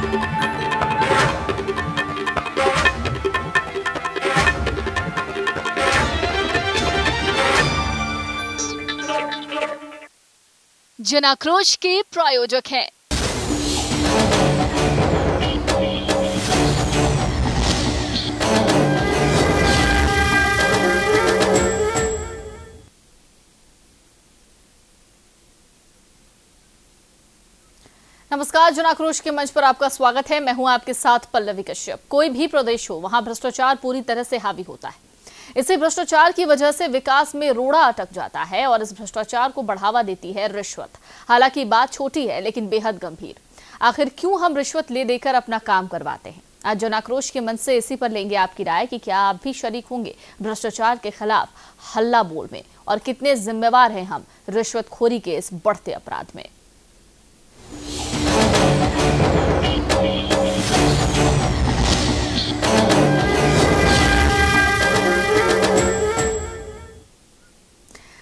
जन आक्रोश के प्रायोजक हैं नमस्कार। जन आक्रोश के मंच पर आपका स्वागत है। मैं हूं आपके साथ पल्लवी कश्यप। कोई भी प्रदेश हो, वहां भ्रष्टाचार पूरी तरह से हावी होता है। इसी भ्रष्टाचार की वजह से विकास में रोड़ा अटक जाता है और इस भ्रष्टाचार को बढ़ावा देती है रिश्वत। हालांकि बात छोटी है लेकिन बेहद गंभीर। आखिर क्यों हम रिश्वत ले देकर अपना काम करवाते हैं? आज जन आक्रोश के मंच से इसी पर लेंगे आपकी राय कि क्या आप भी शरीक होंगे भ्रष्टाचार के खिलाफ हल्ला बोल में, और कितने जिम्मेवार हैं हम रिश्वतखोरी के इस बढ़ते अपराध में।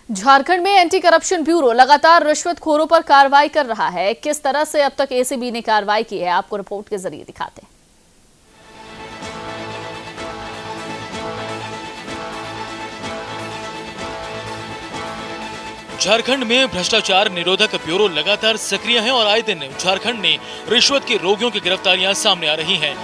झारखंड में एंटी करप्शन ब्यूरो लगातार रिश्वतखोरों पर कार्रवाई कर रहा है। किस तरह से अब तक एसीबी ने कार्रवाई की है, आपको रिपोर्ट के जरिए दिखाते हैं। झारखंड में भ्रष्टाचार निरोधक ब्यूरो लगातार सक्रिय है और आए दिन झारखंड में रिश्वत के रोगियों की गिरफ्तारियां सामने आ रही हैं।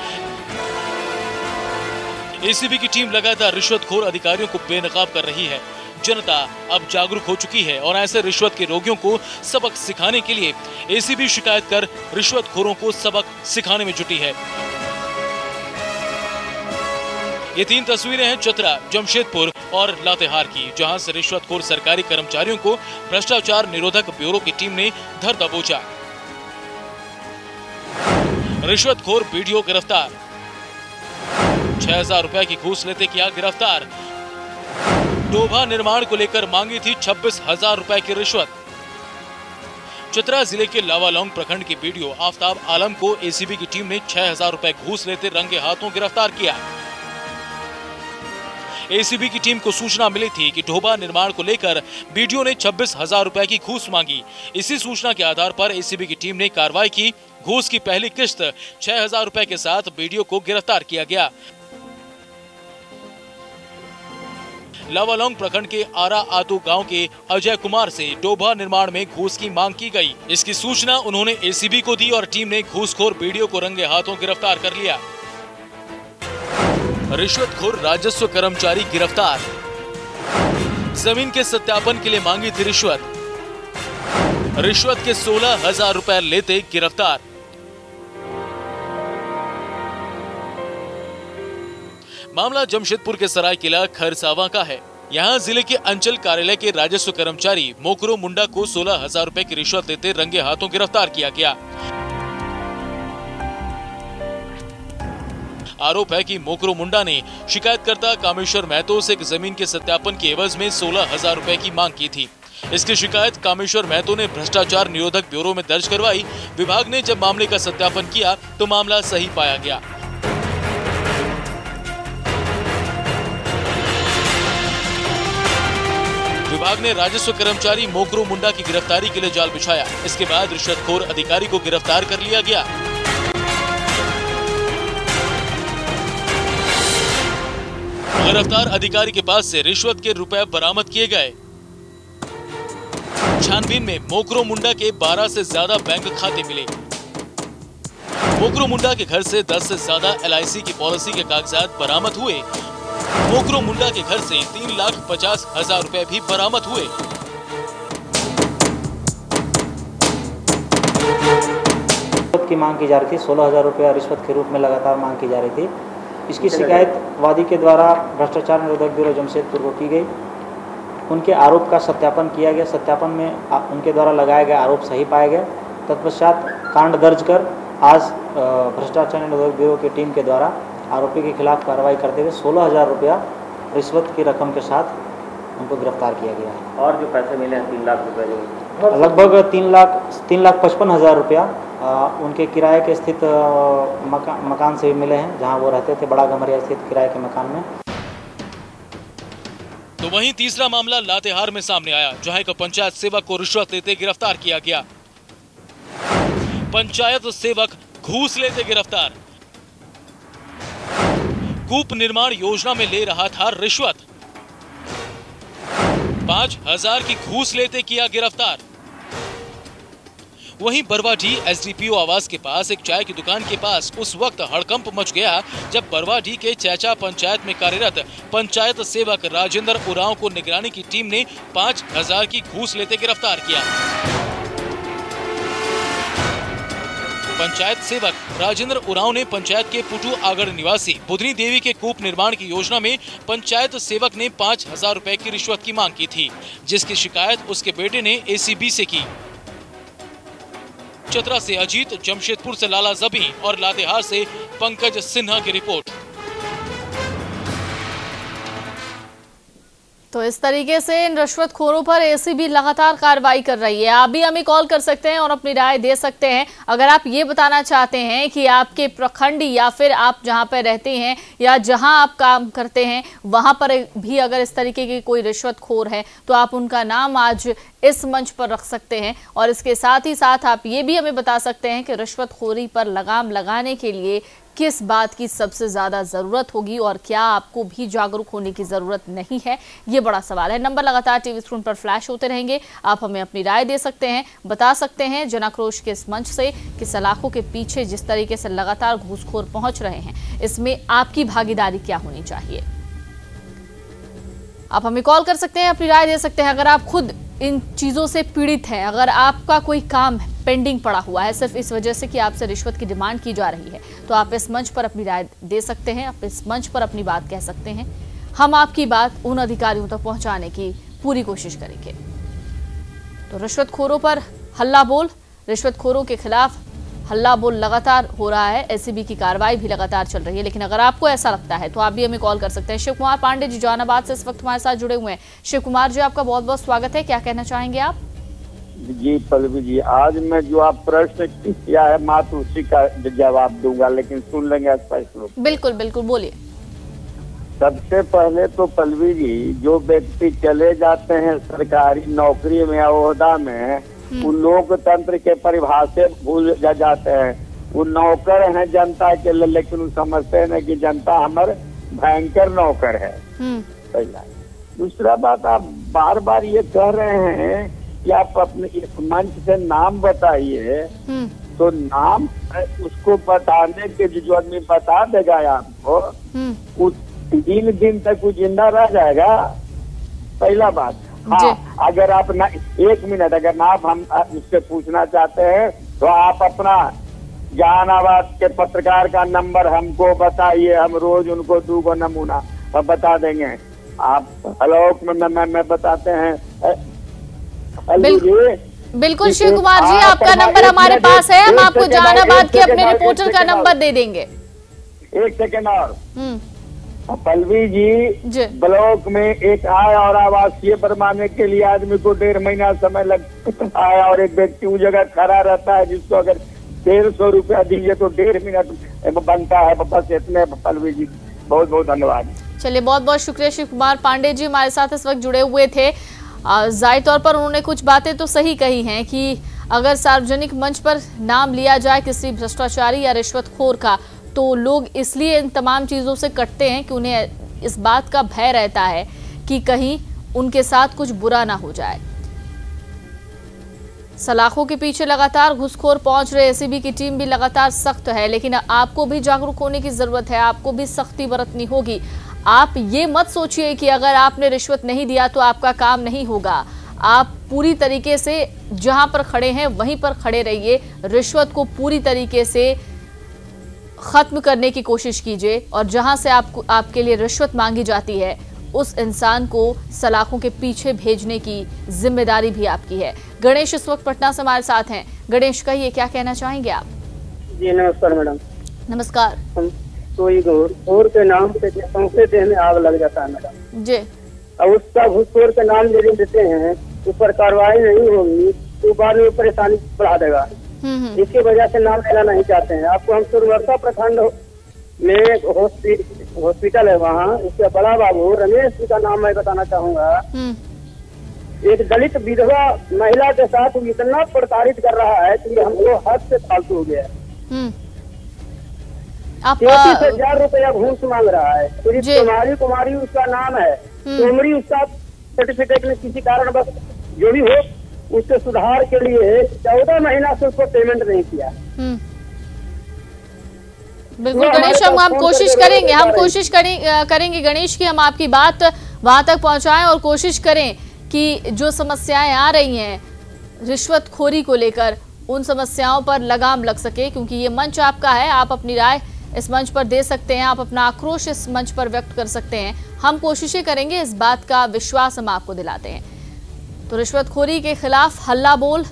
एसीबी की टीम लगातार रिश्वतखोर अधिकारियों को बेनकाब कर रही है। जनता अब जागरूक हो चुकी है और ऐसे रिश्वत के रोगियों को सबक सिखाने के लिए एसीबी शिकायत कर रिश्वतखोरों को सबक सिखाने में जुटी है। ये 3 तस्वीरें हैं चतरा, जमशेदपुर और लातेहार की, जहां से रिश्वतखोर सरकारी कर्मचारियों को भ्रष्टाचार निरोधक ब्यूरो की टीम ने धर दबोचा। रिश्वतखोर बीडीओ गिरफ्तार, 6000 रुपए की घूस लेते किया गिरफ्तार। डोभा निर्माण को लेकर मांगी थी 26,000 रुपए की रिश्वत। चतरा जिले के लावालौंग प्रखंड के बीडीओ आफ्ताब आलम को एसीबी की टीम ने 6000 रुपए घूस लेते रंगे हाथों गिरफ्तार किया। एसीबी की टीम को सूचना मिली थी कि डोभा निर्माण को लेकर बीडीओ ने 26,000 रुपए की घूस मांगी। इसी सूचना के आधार पर एसीबी की टीम ने कार्रवाई की। घूस की पहली किस्त 6000 रुपए के साथ बीडीओ को गिरफ्तार किया गया। लावालौंग प्रखंड के आरा आतू गांव के अजय कुमार से डोभा निर्माण में घूस की मांग की गई। इसकी सूचना उन्होंने एसीबी को दी और टीम ने घूसखोर बीडीओ को रंगे हाथों गिरफ्तार कर लिया। रिश्वतखोर राजस्व कर्मचारी गिरफ्तार, जमीन के सत्यापन के लिए मांगी थी रिश्वत। रिश्वत के 16,000 रुपए लेते गिरफ्तार। मामला जमशेदपुर के सरायकेला खरसावा का है। यहाँ जिले के अंचल कार्यालय के राजस्व कर्मचारी मोकरो मुंडा को 16,000 रुपए की रिश्वत देते रंगे हाथों गिरफ्तार किया गया। आरोप है कि मोकरो मुंडा ने शिकायतकर्ता कामेश्वर महतो से जमीन के सत्यापन के एवज में 16,000 रुपए की मांग की थी। इसकी शिकायत कामेश्वर महतो ने भ्रष्टाचार निरोधक ब्यूरो में दर्ज करवाई। विभाग ने जब मामले का सत्यापन किया तो मामला सही पाया गया। विभाग ने राजस्व कर्मचारी मोकरो मुंडा की गिरफ्तारी के लिए जाल बिछाया। इसके बाद रिश्वतखोर अधिकारी को गिरफ्तार कर लिया गया। गिरफ्तार अधिकारी के पास से रिश्वत के रुपए बरामद किए गए। छानबीन में मोकरो मुंडा के 12 से ज्यादा बैंक खाते मिले। मोकरो मुंडा के घर से 10 से ज्यादा LIC की पॉलिसी के कागजात बरामद हुए। मोकरो मुंडा के घर से 3,50,000 रुपए भी बरामद हुए। रिश्वत की मांग की जा रही थी। 16,000 रुपया रिश्वत के रूप में लगातार मांग की जा रही थी। इसकी शिकायत वादी के द्वारा भ्रष्टाचार निरोधक ब्यूरो जमशेदपुर को की गई। उनके आरोप का सत्यापन किया गया। सत्यापन में उनके द्वारा लगाया गया आरोप सही पाया गया। तत्पश्चात कांड दर्ज कर आज भ्रष्टाचार निरोधक ब्यूरो की टीम के द्वारा आरोपी के खिलाफ कार्रवाई करते हुए 16,000 रुपया रिश्वत की रकम के साथ उनको गिरफ्तार किया गया है। और जो पैसे मिले हैं 3 लाख रुपए, लगभग 3,55,000 रुपया उनके किराए के स्थित मकान से मिले हैं, जहां वो रहते थे, बड़ा गमरिया स्थित किराए के मकान में। तो वहीं तीसरा मामला लातेहार में सामने आया, जहां एक पंचायत सेवक को रिश्वत लेते गिरफ्तार किया गया। पंचायत सेवक घूस लेते गिरफ्तार। कूप निर्माण योजना में ले रहा था रिश्वत। 5,000 की घूस लेते किया गिरफ्तार। वहीं बरवाडीह एसडीपीओ आवास के पास एक चाय की दुकान के पास उस वक्त हड़कंप मच गया जब बरवाडीह के चैचा पंचायत में कार्यरत पंचायत सेवक राजेंद्र उरांव को निगरानी की टीम ने 5,000 की घूस लेते गिरफ्तार किया। पंचायत सेवक राजेंद्र उरांव ने पंचायत के पुटू आगढ़ निवासी बुधनी देवी के कूप निर्माण की योजना में पंचायत सेवक ने 5,000 रुपए की रिश्वत की मांग की थी, जिसकी शिकायत उसके बेटे ने एसीबी से की। चतरा से अजीत, जमशेदपुर से लाला जबी और लातेहार से पंकज सिन्हा की रिपोर्ट। तो इस तरीके से इन रिश्वतखोरों पर एसीबी लगातार कार्रवाई कर रही है। आप भी हमें कॉल कर सकते हैं और अपनी राय दे सकते हैं। अगर आप ये बताना चाहते हैं कि आपके प्रखंड या फिर आप जहां पर रहते हैं या जहां आप काम करते हैं वहां पर भी अगर इस तरीके की कोई रिश्वतखोर है तो आप उनका नाम आज इस मंच पर रख सकते हैं। और इसके साथ ही साथ आप ये भी हमें बता सकते हैं कि रिश्वतखोरी पर लगाम लगाने के लिए किस बात की सबसे ज्यादा जरूरत होगी और क्या आपको भी जागरूक होने की जरूरत नहीं है, ये बड़ा सवाल है। नंबर लगातार टीवी स्क्रीन पर फ्लैश होते रहेंगे। आप हमें अपनी राय दे सकते हैं, बता सकते हैं जनाक्रोश के इस मंच से कि सलाखों के पीछे जिस तरीके से लगातार घूसखोर पहुंच रहे हैं, इसमें आपकी भागीदारी क्या होनी चाहिए। आप हमें कॉल कर सकते हैं, अपनी राय दे सकते हैं। अगर आप खुद इन चीजों से पीड़ित हैं, अगर आपका कोई काम पेंडिंग पड़ा हुआ है सिर्फ इस वजह से कि आपसे रिश्वत की डिमांड की जा रही है, तो आप इस मंच पर अपनी राय दे सकते हैं, आप इस मंच पर अपनी बात कह सकते हैं। हम आपकी बात उन अधिकारियों तक पहुंचाने की पूरी कोशिश करेंगे। तो रिश्वतखोरों पर हल्ला बोल, रिश्वतखोरों के खिलाफ हल्ला बोल लगातार हो रहा है। एसीबी की कार्रवाई भी लगातार चल रही है। लेकिन अगर आपको ऐसा लगता है तो आप भी हमें कॉल कर सकते हैं। शिव कुमार पांडे जी जहानाबाद से इस वक्त हमारे साथ जुड़े हुए हैं। शिव कुमार जी, आपका बहुत बहुत स्वागत है। क्या कहना चाहेंगे आप? जी पल्लवी जी, आज मैं जो आप प्रश्न किया है मात्र उसी का जवाब दूंगा, लेकिन सुन लेंगे स्पष्ट रूप। बिल्कुल बिल्कुल, बोलिए। सबसे पहले तो पल्लवी जी, जो व्यक्ति चले जाते हैं सरकारी नौकरी में या ओहदा में, वो लोकतंत्र के परिभाषा भूल जाते हैं। वो नौकर हैं जनता के लिए, लेकिन वो समझते हैं कि जनता हमारे भयंकर नौकर है। पहला। दूसरा बात, आप बार बार ये कह रहे हैं कि आप अपने इस मंच से नाम बताइए, तो नाम उसको बताने के जो आदमी बता देगा आपको, वो 3 दिन तक वो जिंदा रह जाएगा। पहला बात। हाँ, अगर आप ना 1 मिनट अगर आप हम उससे पूछना चाहते हैं तो आप अपना जहानाबाद के पत्रकार का नंबर हमको बताइए, हम रोज उनको 2 नमूना बता देंगे। आप हलोक में बताते हैं। बिल्कुल शिव कुमार जी, आपका नंबर हमारे पास है, हम आपको जहानाबाद के अपने रिपोर्टर का नंबर दे देंगे। 1 सेकेंड और। पल्लवी जी, ब्लॉक में एक आय और आवासीय बनवाने के लिए आदमी को 1.5 महीना समय लगता है और एक व्यक्ति उस जगह खड़ा रहता है जिसको अगर 150 रुपया दीजिए तो 1.5 मिनट बनता है। बस इतने। पल्लवी जी, बहुत बहुत धन्यवाद। चलिए, बहुत बहुत शुक्रिया। शिव कुमार पांडे जी हमारे साथ इस वक्त जुड़े हुए थे। जाहिर तौर पर उन्होंने कुछ बातें तो सही कही हैं कि अगर सार्वजनिक मंच पर नाम लिया जाए किसी भ्रष्टाचारी या रिश्वतखोर का, तो लोग इसलिए इन तमाम चीज़ों से कटते हैं कि उन्हें इस बात का भय रहता है कि कहीं उनके साथ कुछ बुरा ना हो जाए। सलाखों के पीछे लगातार घुसखोर पहुंच रहे एसीबी की टीम भी लगातार सख्त है, लेकिन आपको भी जागरूक होने की जरूरत है, आपको भी सख्ती बरतनी होगी। आप ये मत सोचिए कि अगर आपने रिश्वत नहीं दिया तो आपका काम नहीं होगा। आप पूरी तरीके से जहां पर खड़े हैं वहीं पर खड़े रहिए, रिश्वत को पूरी तरीके से खत्म करने की कोशिश कीजिए और जहां से आपके लिए रिश्वत मांगी जाती है उस इंसान को सलाखों के पीछे भेजने की जिम्मेदारी भी आपकी है। गणेश इस वक्त पटना से हमारे साथ हैं। गणेश, कहिए क्या कहना चाहेंगे आप? जी नमस्कार मैडम। नमस्कार। तो ये घूसखोर के नाम पे सौंसे देह में आग लग जाता है मैडम जी। अब उसका घूसखोर के नाम यदि देते हैं, उस पर कार्रवाई नहीं होगी तो बाद में परेशानी बढ़ा देगा। इसकी वजह से नाम लेना नहीं चाहते हैं। आपको हम सुरवर्षा प्रखंड में हॉस्पिटल है, वहाँ इसके बड़ा बाबू रमेश जी का नाम मैं बताना चाहूंगा। एक दलित विधवा महिला के साथ इतना प्रताड़ित कर रहा है कि हमको हद से फालतू हो गया है। आप 33,000 रुपया घूस मांग रहा है। कुमारी उसका नाम है, तोमरी उसका सर्टिफिकेट में किसी कारण बस जो भी हो उसके सुधार के लिए 14 महीना से उसको पेमेंट नहीं किया। बिल्कुल गणेश, हम कोशिश करेंगे, करेंगे गणेश की हम आपकी बात वहां तक पहुंचाएं और कोशिश करें कि जो समस्याएं आ रही हैं रिश्वतखोरी को लेकर उन समस्याओं पर लगाम लग सके, क्योंकि ये मंच आपका है, आप अपनी राय इस मंच पर दे सकते हैं, आप अपना आक्रोश इस मंच पर व्यक्त कर सकते हैं। हम कोशिशें करेंगे, इस बात का विश्वास हम आपको दिलाते हैं। तो रिश्वतखोरी के खिलाफ हल्ला बोल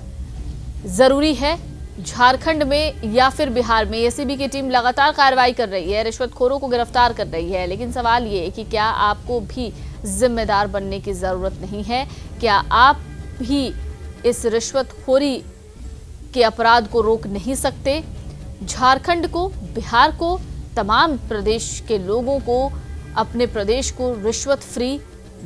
जरूरी है। झारखंड में या फिर बिहार में एसीबी की टीम लगातार कार्रवाई कर रही है, रिश्वतखोरों को गिरफ्तार कर रही है, लेकिन सवाल ये है कि क्या आपको भी जिम्मेदार बनने की जरूरत नहीं है? क्या आप भी इस रिश्वतखोरी के अपराध को रोक नहीं सकते? झारखंड को, बिहार को, तमाम प्रदेश के लोगों को अपने प्रदेश को रिश्वत फ्री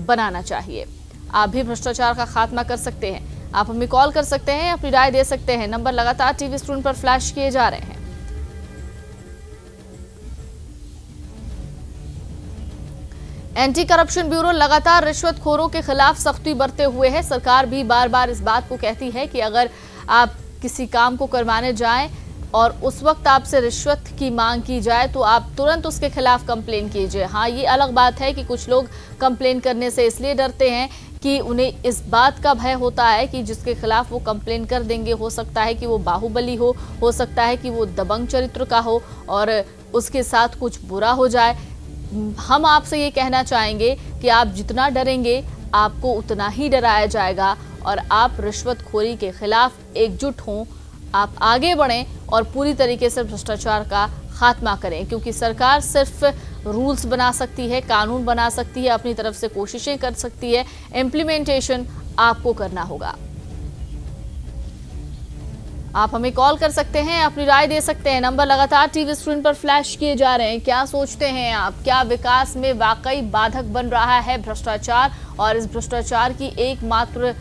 बनाना चाहिए। आप भी भ्रष्टाचार का खात्मा कर सकते हैं। आप हमें कॉल कर सकते हैं, अपनी राय दे सकते हैं। नंबर लगातार टीवी स्क्रीन पर फ्लैश किए जा रहे हैं। एंटी करप्शन ब्यूरो लगातार रिश्वतखोरों के खिलाफ सख्ती बरते हुए है। सरकार भी बार बार इस बात को कहती है कि अगर आप किसी काम को करवाने जाएं और उस वक्त आपसे रिश्वत की मांग की जाए तो आप तुरंत उसके खिलाफ कंप्लेन कीजिए। हाँ, ये अलग बात है कि कुछ लोग कंप्लेन करने से इसलिए डरते हैं कि उन्हें इस बात का भय होता है कि जिसके खिलाफ वो कंप्लेन कर देंगे, हो सकता है कि वो बाहुबली हो सकता है कि वो दबंग चरित्र का हो और उसके साथ कुछ बुरा हो जाए। हम आपसे ये कहना चाहेंगे कि आप जितना डरेंगे आपको उतना ही डराया जाएगा और आप रिश्वतखोरी के खिलाफ एकजुट हों, आप आगे बढ़ें और पूरी तरीके से भ्रष्टाचार का खात्मा करें, क्योंकि सरकार सिर्फ रूल्स बना सकती है, कानून बना सकती है, अपनी तरफ से कोशिशें कर सकती है, इम्प्लीमेंटेशन आपको करना होगा। आप हमें कॉल कर सकते हैं, अपनी राय दे सकते हैं। नंबर लगातार टीवी स्क्रीन पर फ्लैश किए जा रहे हैं। क्या सोचते हैं आप? क्या विकास में वाकई बाधक बन रहा है भ्रष्टाचार और इस भ्रष्टाचार की एकमात्र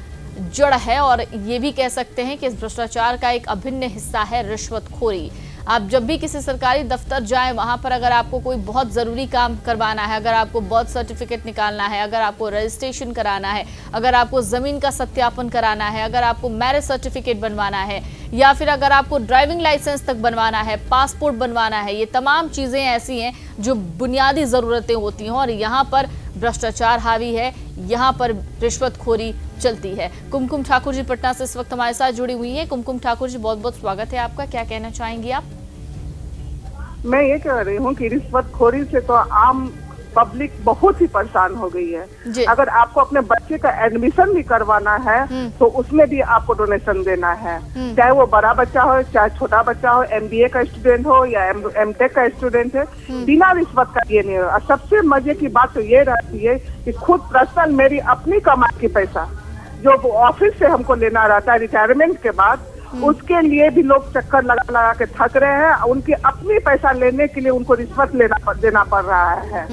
जड़ है और ये भी कह सकते हैं कि इस भ्रष्टाचार का एक अभिन्न हिस्सा है रिश्वतखोरी। आप जब भी किसी सरकारी दफ्तर जाएं, वहां पर अगर आपको कोई बहुत ज़रूरी काम करवाना है, अगर आपको बर्थ सर्टिफिकेट निकालना है, अगर आपको रजिस्ट्रेशन कराना है, अगर आपको ज़मीन का सत्यापन कराना है, अगर आपको मैरिज सर्टिफिकेट बनवाना है या फिर अगर आपको ड्राइविंग लाइसेंस तक बनवाना है, पासपोर्ट बनवाना है, ये तमाम चीज़ें ऐसी हैं जो बुनियादी ज़रूरतें होती हैं और यहाँ पर भ्रष्टाचार हावी है, यहाँ पर रिश्वतखोरी चलती है। कुमकुम ठाकुर जी पटना से इस वक्त हमारे साथ जुड़ी हुई हैं। कुमकुम ठाकुर जी, बहुत बहुत स्वागत है आपका। क्या कहना चाहेंगी आप? मैं ये कह रही हूँ कि रिश्वतखोरी से तो आम पब्लिक बहुत ही परेशान हो गई है। अगर आपको अपने बच्चे का एडमिशन भी करवाना है तो उसमें भी आपको डोनेशन देना है, चाहे वो बड़ा बच्चा हो चाहे छोटा बच्चा हो, MBA का स्टूडेंट हो या MTech का स्टूडेंट है, बिना रिश्वत का ये नहीं हो। और सबसे मजे की बात तो ये रहती है कि खुद पर्सनल मेरी अपनी कमाई की पैसा जो ऑफिस से हमको लेना रहता है रिटायरमेंट के बाद, उसके लिए भी लोग चक्कर लगा के थक रहे हैं। उनकी अपनी पैसा लेने के लिए उनको रिश्वत देना पड़ रहा है।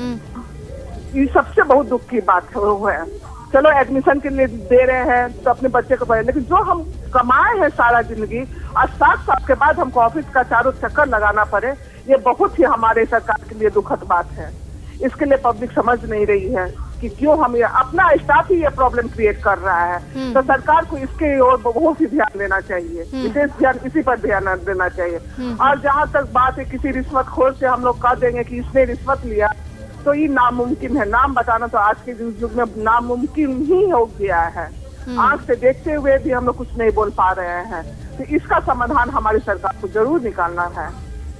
ये सबसे बहुत दुख की बात है। चलो एडमिशन के लिए दे रहे हैं तो अपने बच्चे को पढ़े, लेकिन जो हम कमाए हैं सारा जिंदगी और 7 साल के बाद हमको ऑफिस का चारों चक्कर लगाना पड़े, ये बहुत ही हमारे सरकार के लिए दुखद बात है। इसके लिए पब्लिक समझ नहीं रही है कि क्यों हम अपना स्टाफ ही ये प्रॉब्लम क्रिएट कर रहा है। तो सरकार को इसके ओर बहुत ही ध्यान देना चाहिए, विशेष ध्यान इसी पर ध्यान देना चाहिए। और जहाँ तक बात है किसी रिश्वतखोर से हम लोग कह देंगे कि इसने रिश्वत लिया, तो ये नामुमकिन है। नाम बताना तो आज के युग में नामुमकिन ही हो गया है। आंख से देखते हुए भी हम लोग कुछ नहीं बोल पा रहे हैं। तो इसका समाधान हमारी सरकार को जरूर निकालना है,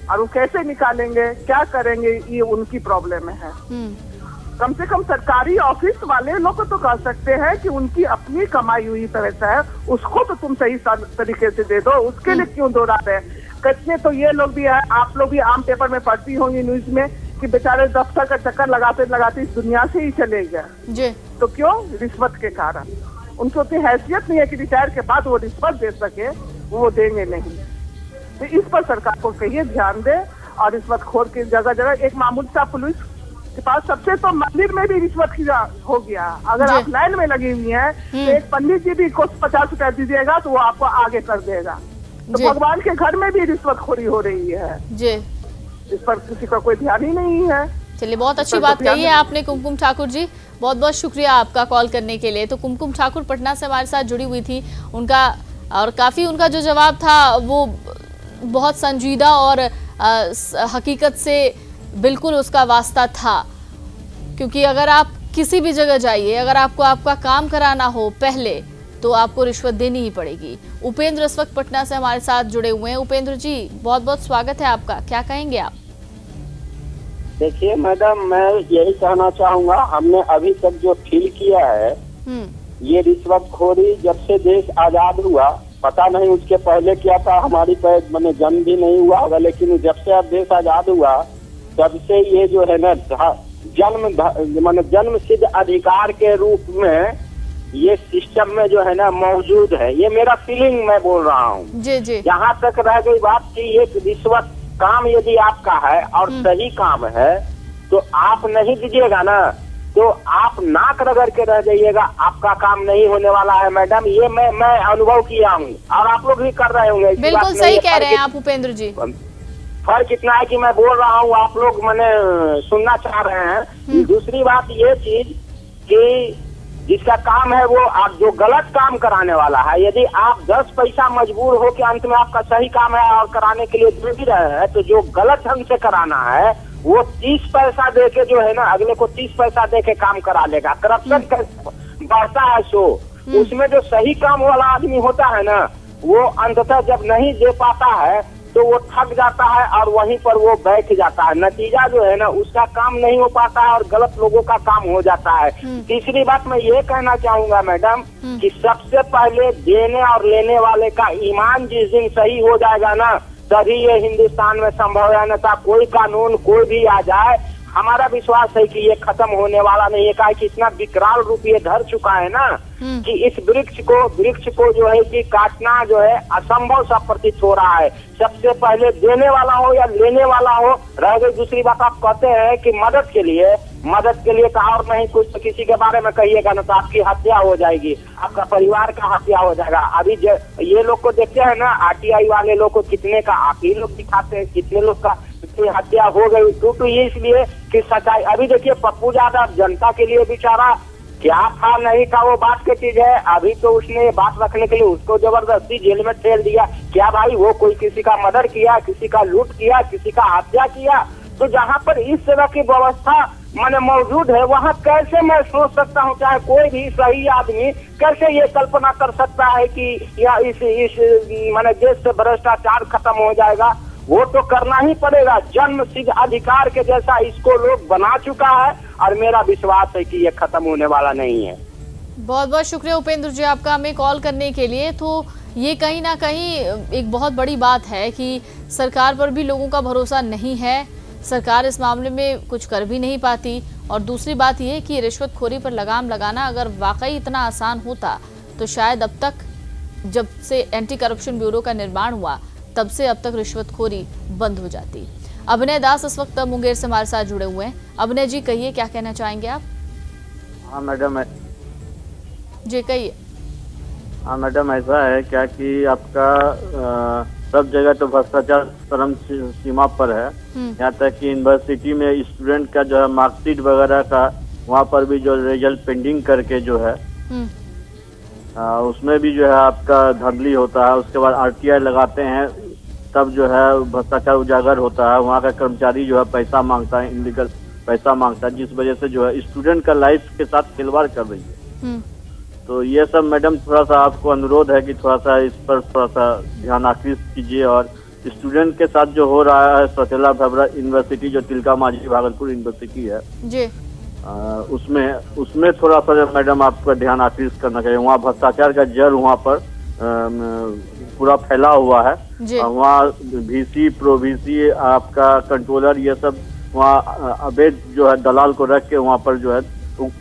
और वो कैसे निकालेंगे, क्या करेंगे, ये उनकी प्रॉब्लम है। कम से कम सरकारी ऑफिस वाले लोग तो कह सकते हैं कि उनकी अपनी कमाई हुई पैसा है, उसको तो तुम सही तरीके से दे दो, उसके लिए क्यों दोहरा रहे हैं। कितने तो ये लोग भी है, आप लोग भी आम पेपर में पढ़ती होंगी न्यूज में कि बेचारे दफ्तर का चक्कर लगाते लगाते इस दुनिया से ही चले गए। तो क्यों? रिश्वत के कारण। उनको उतनी हैसियत नहीं है कि रिटायर के बाद वो रिश्वत दे सके, वो देंगे नहीं। तो इस पर सरकार को कहिए ध्यान दे। और रिश्वतखोर की जगह जगह एक मामूली सा पुलिस के पास सबसे तो मंदिर में भी रिश्वत की हो गया। अगर आप लाइन में लगी हुई हैं तो एक पंडित जी भी को 50 रुपया दीजिएगा तो वो आपको आगे कर देगा। तो भगवान के घर में भी रिश्वतखोरी हो रही है। इस पर किसी का कोई ध्यान ही नहीं है। चलिए, बहुत अच्छी बात कही है आपने कुमकुम ठाकुर जी, बहुत बहुत शुक्रिया आपका कॉल करने के लिए। तो कुमकुम ठाकुर पटना से हमारे साथ जुड़ी हुई थी, उनका और काफी उनका जो जवाब था वो बहुत संजीदा और हकीकत से बिल्कुल उसका वास्ता था। क्योंकि अगर आप किसी भी जगह जाइए, अगर आपको आपका काम कराना हो पहले, तो आपको रिश्वत देनी ही पड़ेगी। उपेंद्र इस वक्त पटना से हमारे साथ जुड़े हुए हैं। उपेंद्र जी, बहुत बहुत स्वागत है आपका, क्या कहेंगे आप? देखिए मैडम, मैं यही कहना चाहूँगा, हमने अभी तक जो फील किया है ये रिश्वतखोरी जब से देश आजाद हुआ, पता नहीं उसके पहले क्या था, हमारी मैंने जन्म भी नहीं हुआ होगा, लेकिन जब से अब देश आजाद हुआ तब से ये जो है ना जन्म सिद्ध अधिकार के रूप में ये सिस्टम में जो है ना मौजूद है। ये मेरा फीलिंग मैं बोल रहा हूँ। जी जी। यहाँ तक रह गई बात कि ये रिश्वत काम यदि आपका है और सही काम है तो आप नहीं दीजिएगा ना, तो आप नाक रगड़ के रह जाइएगा, आपका काम नहीं होने वाला है मैडम। ये मैं अनुभव किया हूँ और आप लोग भी कर रहे होंगे। बिल्कुल सही कह रहे हैं आप उपेंद्र जी। फर्क इतना है कि मैं बोल रहा हूँ, आप लोग मैंने सुनना चाह रहे हैं। दूसरी बात ये चीज कि जिसका काम है वो आप जो गलत काम कराने वाला है, यदि आप 10 पैसा मजबूर हो के अंत में आपका सही काम है और कराने के लिए दे भी रहे हैं, तो जो गलत ढंग से कराना है वो 30 पैसा दे के जो है ना अगले को 30 पैसा दे के काम करा लेगा। करप्शन बढ़ता है सो उसमें जो सही काम वाला आदमी होता है ना, वो अंततः जब नहीं दे पाता है तो वो थक जाता है और वहीं पर वो बैठ जाता है। नतीजा जो है ना उसका काम नहीं हो पाता है और गलत लोगों का काम हो जाता है। तीसरी बात मैं ये कहना चाहूंगा मैडम कि सबसे पहले देने और लेने वाले का ईमान जिस दिन सही हो जाएगा ना, तभी ये हिंदुस्तान में संभव है। अन्यथा कोई कानून कोई भी आ जाए, हमारा विश्वास है कि ये खत्म होने वाला नहीं है। कहा कि इतना विकराल रूप ये धर चुका है ना कि इस वृक्ष को जो है कि काटना जो है असंभव सा प्रतीत हो रहा है। सबसे पहले देने वाला हो या लेने वाला हो। रह गई दूसरी बात, आप कहते हैं कि मदद के लिए कहा और नहीं कुछ तो किसी के बारे में कहिएगा ना तो आपकी हत्या हो जाएगी, आपका परिवार का हत्या हो जाएगा। अभी ये लोग को देखते हैं ना, आरटीआई वाले लोग को कितने का आप ही लोग दिखाते हैं, कितने लोग का हत्या हो गई। तो ये इसलिए कि सच्चाई। अभी देखिए पप्पू यादव जनता के लिए बेचारा क्या था नहीं था वो बात की चीज है। अभी तो उसने बात रखने के लिए उसको जबरदस्ती जेल में ठेल दिया। क्या भाई वो कोई किसी का मर्डर किया, किसी का लूट किया, किसी का हत्या किया? तो जहाँ पर इस तरह की व्यवस्था मैंने मौजूद है, वहाँ कैसे मैं सोच सकता हूँ, चाहे कोई भी सही आदमी कैसे ये कल्पना कर सकता है कि या इस मैंने देश से भ्रष्टाचार खत्म हो जाएगा? वो तो करना ही पड़ेगा। जन्म सिद्ध अधिकार के जैसा इसको लोग बना चुका है और मेरा विश्वास है कि ये खत्म होने वाला नहीं है। बहुत बहुत शुक्रिया उपेंद्र जी आपका हमें कॉल करने के लिए। तो ये कहीं ना कहीं एक बहुत बड़ी बात है कि सरकार पर भी लोगों का भरोसा नहीं है, सरकार इस मामले में कुछ कर भी नहीं पाती। और दूसरी बात यह कि रिश्वतखोरी पर लगाम लगाना अगर वाकई इतना आसान होता तो शायद अब तक, जब से एंटी करप्शन ब्यूरो का निर्माण हुआ तब से अब तक रिश्वतखोरी बंद हो जाती। अभिनय दास इस वक्त मुंगेर से हमारे साथ जुड़े हुए हैं। अभिनय जी कहिए, क्या कहना चाहेंगे आप? हाँ मैडम, जी कहिए। हाँ मैडम, ऐसा है क्या कि आपका सब जगह तो भ्रष्टाचार चरम सीमा पर है। यहाँ तक कि यूनिवर्सिटी में स्टूडेंट का जो है मार्कशीट वगैरह का वहाँ पर भी जो रिजल्ट पेंडिंग करके जो है उसमें भी जो है आपका धांधली होता है। उसके बाद आरटीआई लगाते हैं तब जो है भ्रष्टाचार उजागर होता है। वहाँ का कर्मचारी जो है पैसा मांगता है, इनलीगल पैसा मांगता है, जिस वजह से जो है स्टूडेंट का लाइफ के साथ खिलवाड़ कर रही है। तो ये सब मैडम थोड़ा सा आपको अनुरोध है कि थोड़ा सा इस पर थोड़ा सा ध्यान आकृष्ट कीजिए। और स्टूडेंट के साथ जो हो रहा है सचेला भवरा यूनिवर्सिटी जो तिलका मांझी भागलपुर यूनिवर्सिटी है जी, उसमें थोड़ा सा मैडम आपका ध्यान आकृष्ट करना चाहिए। वहाँ भ्रष्टाचार का जड़ वहाँ पर पूरा फैला हुआ है। वहाँ वीसी प्रोवीसी आपका कंट्रोलर ये सब वहाँ अवैध जो है दलाल को रख के वहाँ पर जो है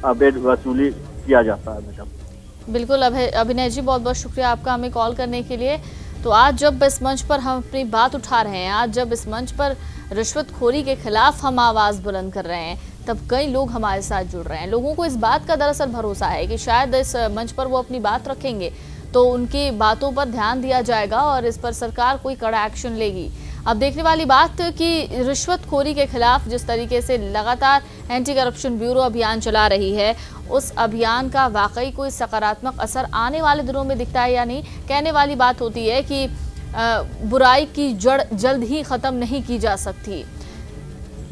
अवैध वसूली किया जाता है मैडम। बिल्कुल अभिनय जी, बहुत बहुत शुक्रिया आपका हमें कॉल करने के लिए। तो आज जब इस मंच पर हम अपनी बात उठा रहे हैं, आज जब इस मंच पर रिश्वतखोरी के खिलाफ हम आवाज बुलंद कर रहे हैं, तब कई लोग हमारे साथ जुड़ रहे हैं। लोगों को इस बात का दरअसल भरोसा है कि शायद इस मंच पर वो अपनी बात रखेंगे तो उनकी बातों पर ध्यान दिया जाएगा और इस पर सरकार कोई कड़ा एक्शन लेगी। अब देखने वाली बात कि रिश्वतखोरी के खिलाफ जिस तरीके से लगातार एंटी करप्शन ब्यूरो अभियान चला रही है, उस अभियान का वाकई कोई सकारात्मक असर आने वाले दिनों में दिखता है या नहीं। कहने वाली बात होती है कि बुराई की जड़ जल्द ही खत्म नहीं की जा सकती,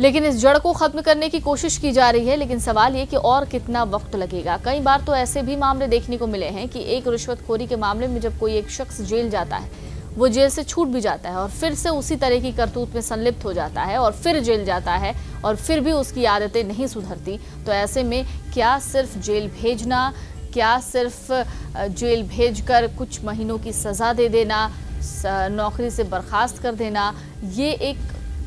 लेकिन इस जड़ को खत्म करने की कोशिश की जा रही है। लेकिन सवाल ये कि और कितना वक्त लगेगा। कई बार तो ऐसे भी मामले देखने को मिले हैं कि एक रिश्वतखोरी के मामले में जब कोई एक शख्स जेल जाता है, वो जेल से छूट भी जाता है और फिर से उसी तरह की करतूत में संलिप्त हो जाता है और फिर जेल जाता है और फिर भी उसकी आदतें नहीं सुधरती। तो ऐसे में क्या सिर्फ जेल भेजना, क्या सिर्फ जेल भेजकर कुछ महीनों की सजा दे देना, नौकरी से बर्खास्त कर देना, ये एक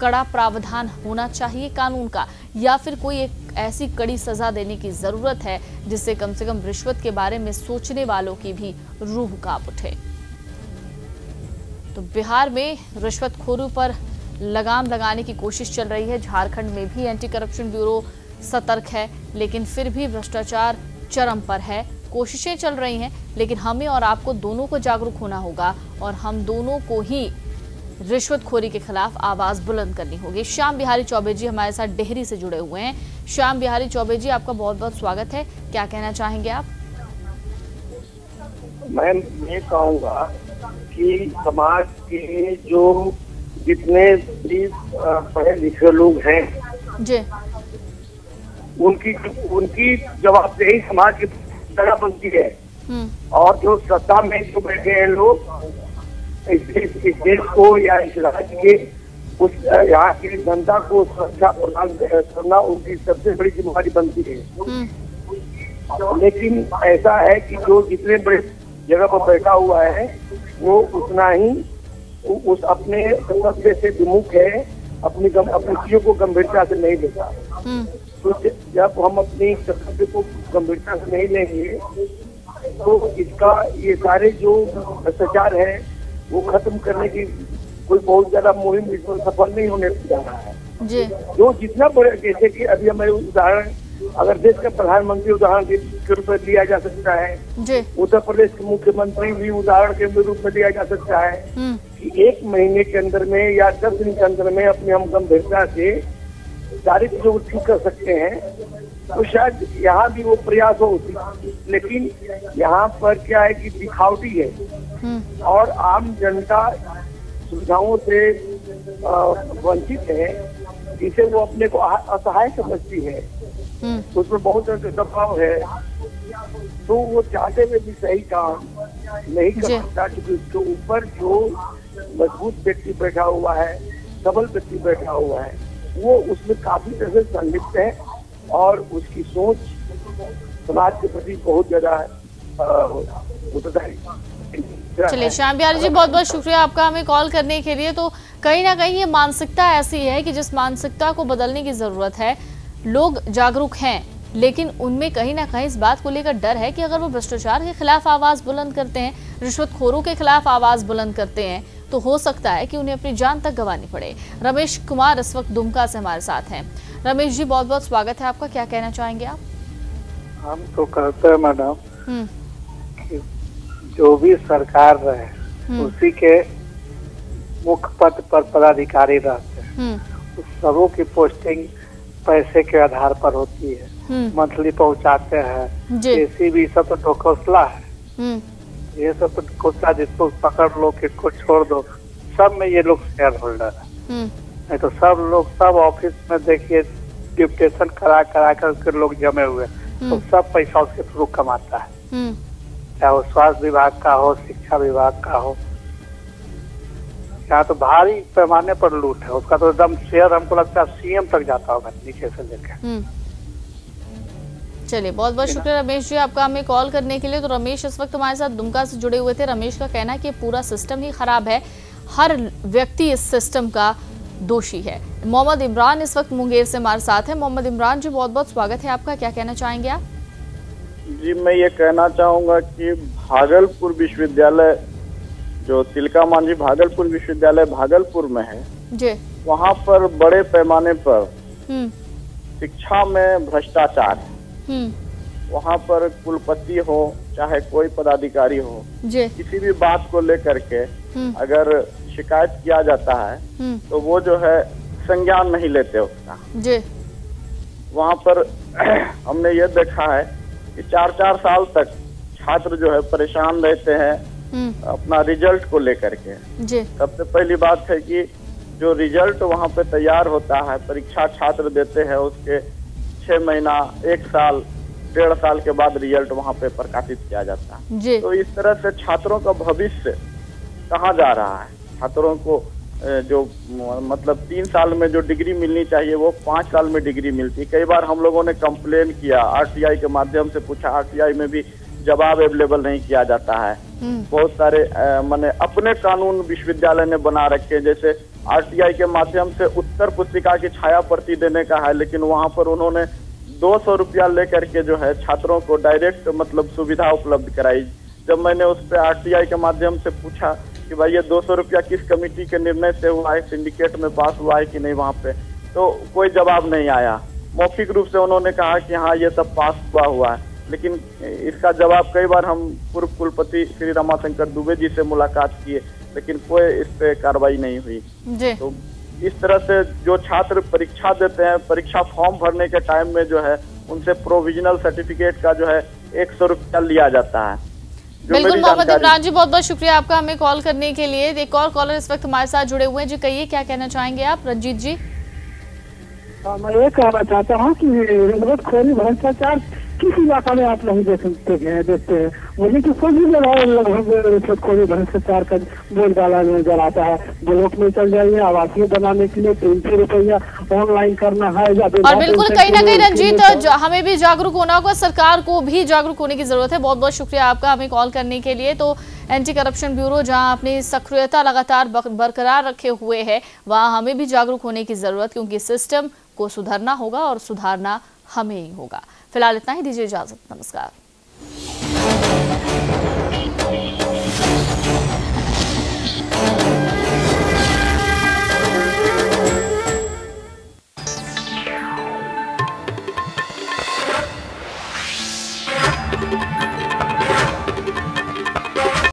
कड़ा प्रावधान होना चाहिए कानून का, या फिर कोई एक ऐसी कड़ी सजा देने की जरूरत है जिससे कम से कम रिश्वत के बारे में सोचने वालों की भी रूह कांप उठे। तो बिहार में रिश्वतखोरों पर लगाम लगाने की कोशिश चल रही है। झारखंड में भी एंटी करप्शन ब्यूरो सतर्क है, लेकिन फिर भी भ्रष्टाचार चरम पर है। कोशिशें चल रही हैं, लेकिन हमें और आपको दोनों को जागरूक होना होगा और हम दोनों को ही रिश्वतखोरी के खिलाफ आवाज बुलंद करनी होगी। श्याम बिहारी चौबे जी हमारे साथ डेहरी से जुड़े हुए हैं। श्याम बिहारी चौबे जी, आपका बहुत बहुत स्वागत है। क्या कहना चाहेंगे आप? मैं ये कहूँगा कि समाज के जो जितने भी पढ़े लिखे लोग हैं जी, उनकी जवाबदेही समाज की तरह बनती है। और जो सत्ता में जो बैठे हैं लोग, इस देश को या इस राज्य के उस यहाँ की जनता को सुरक्षा प्रदान करना उनकी सबसे बड़ी जिम्मेदारी बनती है। लेकिन ऐसा है कि जो जितने बड़े जगह पर बैठा हुआ है वो उतना ही उस अपने कर्तव्य से विमुख है, अपनी चीजों को गंभीरता से नहीं लेता। तो जब हम अपनी कर्तव्य को गंभीरता से नहीं लेंगे तो इसका ये सारे जो भ्रष्टाचार है वो खत्म करने की कोई बहुत ज्यादा मुहिम इसमें सफल नहीं होने जा रहा है जी। जो जितना बड़े, जैसे कि अभी हमारे उदाहरण, अगर देश का प्रधानमंत्री उदाहरण के रूप में लिया जा सकता है, उत्तर प्रदेश के मुख्यमंत्री भी उदाहरण के रूप में लिया जा सकता है कि 1 महीने के अंदर में या 10 दिन के अंदर में अपनी हम गंभीरता से सारी चीजों को ठीक कर सकते हैं। तो शायद यहाँ भी वो प्रयास हो, लेकिन यहाँ पर क्या है कि दिखावटी है और आम जनता सुविधाओं से वंचित है, जिसे वो अपने को असहाय समझती है। उसमें बहुत दबाव है, तो वो चाहते हुए भी सही काम नहीं कर सकता, क्योंकि उसके ऊपर जो मजबूत व्यक्ति बैठा हुआ है, सबल व्यक्ति बैठा हुआ है, वो उसमें काफी तरह से संलिप्त है और उसकी सोच समाज के प्रति बहुत ज्यादा उत्तरदायी। चलिए श्याम बिहारी जी, बहुत बहुत शुक्रिया आपका हमें कॉल करने के लिए। तो कहीं ना कहीं ये मानसिकता ऐसी है कि जिस मानसिकता को बदलने की जरूरत है। लोग जागरूक हैं, लेकिन उनमें कहीं ना कहीं इस बात को लेकर डर है कि अगर वो भ्रष्टाचार के खिलाफ आवाज बुलंद करते हैं, रिश्वतखोरों के खिलाफ आवाज बुलंद करते हैं, तो हो सकता है कि उन्हें अपनी जान तक गंवानी पड़े। रमेश कुमार इस वक्त दुमका से हमारे साथ हैं। रमेश जी, बहुत बहुत स्वागत है आपका। क्या कहना चाहेंगे आप? हम तो कहते हैं मैडम कि जो भी सरकार रहे उसी के मुख्य पद पर पदाधिकारी रहते हैं, उस सबों की पोस्टिंग पैसे के आधार पर होती है, मंथली पहुंचाते हैं। जेसीबी सब तो ढोकसला है, ये सब तो ढोकसला, जिसको पकड़ लो किसको छोड़ दो, सब में ये लोग शेयर होल्डर है। नहीं तो सब लोग सब ऑफिस में देखिए डिप्टेशन करा कर उसके लोग जमे हुए, तो सब पैसा उसके थ्रू कमाता है, चाहे वो स्वास्थ्य विभाग का हो, शिक्षा विभाग का हो। यहाँ तो भारी पैमाने पर लूट है, उसका तो एकदम शेयर हमको लगता है सीएम तक जाता होगा नीचे से लेकर। चलिए, बहुत बहुत शुक्रिया रमेश जी आपका हमें कॉल करने के लिए। तो रमेश इस वक्त हमारे साथ दुमका से जुड़े हुए थे। रमेश का कहना है कि पूरा सिस्टम ही खराब है, हर व्यक्ति इस सिस्टम का दोषी है। मोहम्मद इमरान इस वक्त मुंगेर से हमारे साथ है। मोहम्मद इमरान जी, बहुत बहुत स्वागत है आपका। क्या कहना चाहेंगे आप? जी, मैं ये कहना चाहूँगा कि भागलपुर विश्वविद्यालय, जो तिलका मांझी भागलपुर विश्वविद्यालय भागलपुर में है जी, वहाँ पर बड़े पैमाने पर शिक्षा में भ्रष्टाचार है। वहाँ पर कुलपति हो चाहे कोई पदाधिकारी हो, किसी भी बात को लेकर के अगर शिकायत किया जाता है तो वो जो है संज्ञान नहीं लेते उसका जी। वहाँ पर हमने ये देखा है कि 4-4 साल तक छात्र जो है परेशान रहते हैं अपना रिजल्ट को लेकर के जी। सबसे पहली बात है कि जो रिजल्ट वहाँ पे तैयार होता है, परीक्षा छात्र देते हैं, उसके 6 महीना, 1 साल, 1.5 साल के बाद रिजल्ट वहाँ पे प्रकाशित किया जाता है जी। तो इस तरह से छात्रों का भविष्य कहाँ जा रहा है। छात्रों को जो मतलब 3 साल में जो डिग्री मिलनी चाहिए वो 5 साल में डिग्री मिलती है। कई बार हम लोगों ने कंप्लेन किया, आरटीआई के माध्यम से पूछा, आरटीआई में भी जवाब अवेलेबल नहीं किया जाता है। बहुत सारे माने अपने कानून विश्वविद्यालय ने बना रखे, जैसे आरटीआई के माध्यम से उत्तर पुस्तिका की छाया प्रति देने का है, लेकिन वहाँ पर उन्होंने 200 रुपया लेकर के जो है छात्रों को डायरेक्ट मतलब सुविधा उपलब्ध कराई। जब मैंने उस पर आरटीआई के माध्यम से पूछा कि भाई ये 200 रुपया किस कमेटी के निर्णय से हुआ है, सिंडिकेट में पास हुआ है कि नहीं, वहाँ पे तो कोई जवाब नहीं आया। मौखिक रूप से उन्होंने कहा कि हाँ ये सब पास हुआ है, लेकिन इसका जवाब कई बार हम पूर्व कुलपति श्री रमाशंकर दुबे जी से मुलाकात किए, लेकिन कोई इस पे कार्रवाई नहीं हुई जी। तो इस तरह से जो छात्र परीक्षा देते हैं, परीक्षा फॉर्म भरने के टाइम में जो है उनसे प्रोविजनल सर्टिफिकेट का जो है 100 रुपया लिया जाता है। बिल्कुल मोहम्मद इमरान जी, बहुत बहुत शुक्रिया आपका हमें कॉल करने के लिए। एक और कॉलर इस वक्त हमारे साथ जुड़े हुए हैं जी, कहिए क्या कहना चाहेंगे आप? रंजीत जी। मैं ये कहना चाहता हूँ कि रिश्वतखोरी भ्रष्टाचार किस इलाका में आप नहीं देखते हैं। मुझे तो सभी जगह लगभग रिश्वतखोरी भ्रष्टाचार का बोल डाला नजर आता है। ब्लॉक में चल जाइए, आवासीय बनाने के लिए 300 रुपया ऑनलाइन करना है। और बिल्कुल कहीं ना कहीं रंजीत हमें भी जागरूक होना होगा, सरकार को भी जागरूक होने की जरूरत है। बहुत बहुत शुक्रिया आपका हमें कॉल करने के लिए। तो एंटी करप्शन ब्यूरो जहां अपनी सक्रियता लगातार बरकरार रखे हुए है, वहां हमें भी जागरूक होने की जरूरत, क्योंकि सिस्टम को सुधारना होगा और सुधारना हमें ही होगा। फिलहाल इतना ही, दीजिए इजाजत, नमस्कार।